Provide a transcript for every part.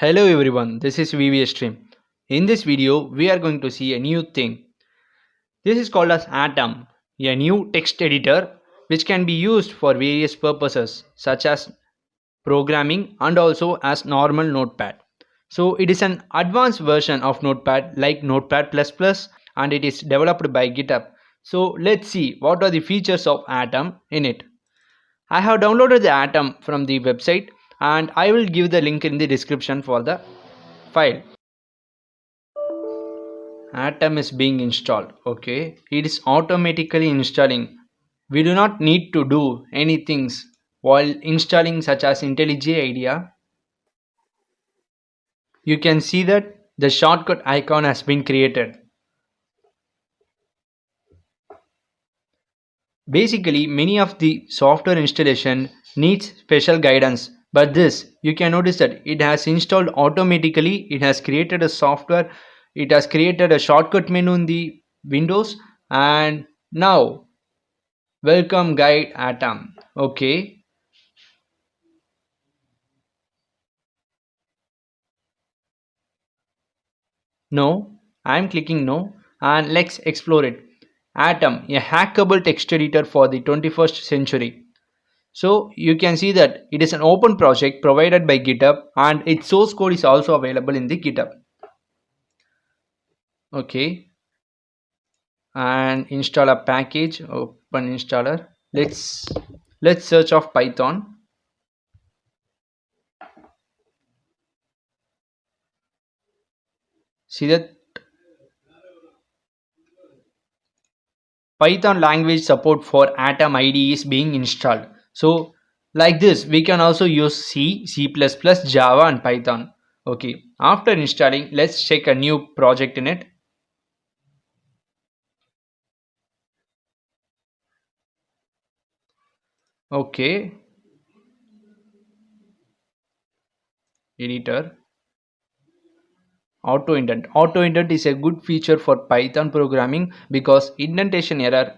Hello everyone, this is VVS Stream. In this video, we are going to see a new thing. This is called as Atom, a new text editor which can be used for various purposes such as programming and also as normal notepad. So it is an advanced version of notepad like Notepad++ and it is developed by GitHub. So let's see what are the features of Atom in it. I have downloaded the Atom from the website and I will give the link in the description for the file. Atom is being installed. Okay, it is automatically installing. We do not need to do any things while installing, such as IntelliJ IDEA. You can see that the shortcut icon has been created. Basically, many of the software installation needs special guidance, but this you can notice that it has installed automatically. It has created a software, it has created a shortcut menu in the Windows, and now welcome guide Atom. Okay, no, I'm clicking no, and let's explore it. Atom, a hackable text editor for the 21st century. So you can see that it is an open project provided by GitHub and its source code is also available in the GitHub. Okay, and install a package, open installer. Let's search of Python. See that Python language support for Atom IDE is being installed. So like this, we can also use C, C++, Java and Python. Okay, after installing, let's check a new project in it. Okay, editor, auto indent. Auto indent is a good feature for Python programming because indentation error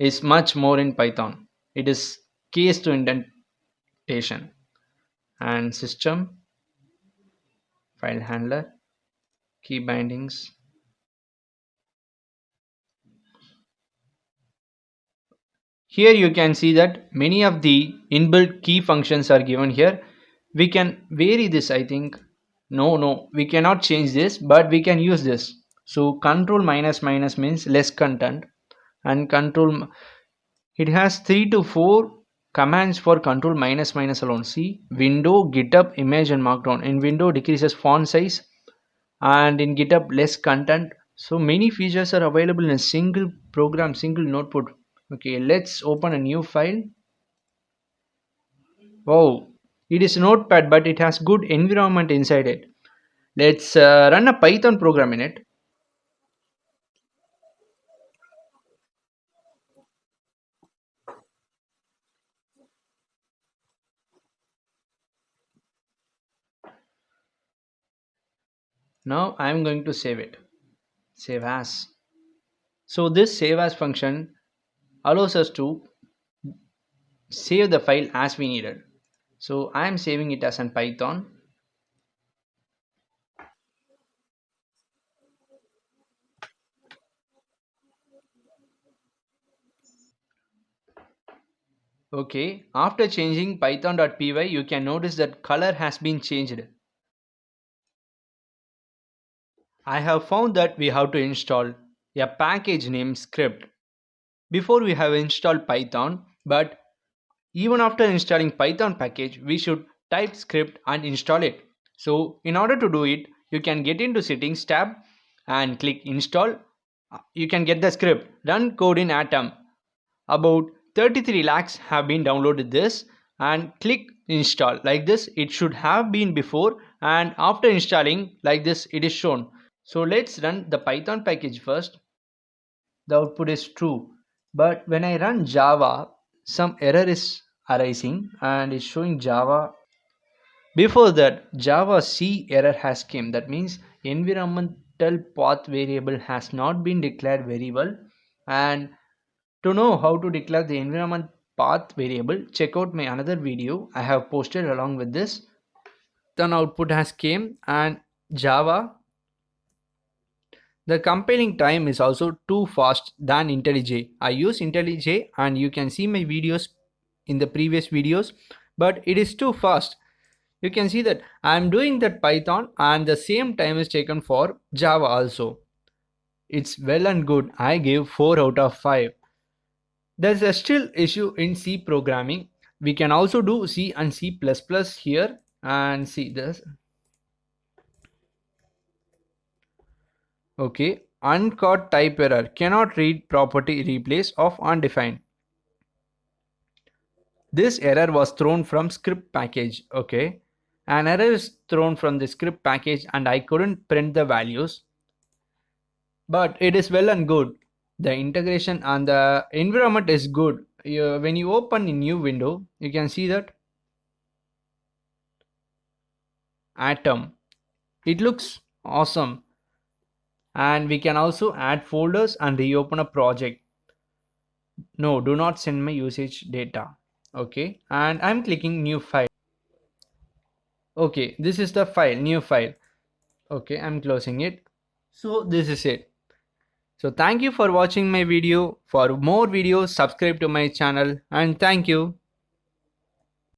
is much more in Python. It is case to indentation. And system, file handler, key bindings. Here you can see that many of the inbuilt key functions are given here. We can vary this, I think. No, we cannot change this, but we can use this. So control minus minus means less content, and control, it has 3 to 4 commands for control minus minus alone. See, window, GitHub, image and markdown. In window decreases font size, and in GitHub less content. So many features are available in a single program, single notebook. Okay, let's open a new file. Wow, it is notepad but it has good environment inside it. Let's run a Python program in it. Now I'm going to save it. Save as. So this save as function allows us to save the file as we needed. So I am saving it as an Python. Okay, after changing python.py, you can notice that color has been changed. I have found that we have to install a package named script before we have installed Python, but even after installing Python package, we should type script and install it. So in order to do it, you can get into settings tab and click install. You can get the script run code in Atom. About 33 lakhs have been downloaded this, and click install. Like this it should have been before, and after installing like this it is shown. So let's run the Python package first. The output is true, but when I run Java, some error is arising and it's showing Java. Before that, Java C error has came. That means environmental path variable has not been declared very well. And to know how to declare the environment path variable, check out my another video I have posted along with this. Python output has came, and Java, the compiling time is also too fast than IntelliJ. I use IntelliJ and you can see my videos in the previous videos, but it is too fast. You can see that I am doing that Python and the same time is taken for Java also. It's well and good. I gave 4 out of 5. There's a still issue in C programming. We can also do C and C++ here and see this. Okay, uncaught type error. Cannot read property replace of undefined. This error was thrown from script package. Okay, an error is thrown from the script package and I couldn't print the values. But it is well and good. The integration and the environment is good. When you open a new window, you can see that Atom. It looks awesome. And we can also add folders and reopen a project. No, do not send my usage data. Okay, and I'm clicking new file. Okay, this is the file, new file. Okay, I'm closing it. So this is it. So thank you for watching my video. For more videos, subscribe to my channel and thank you.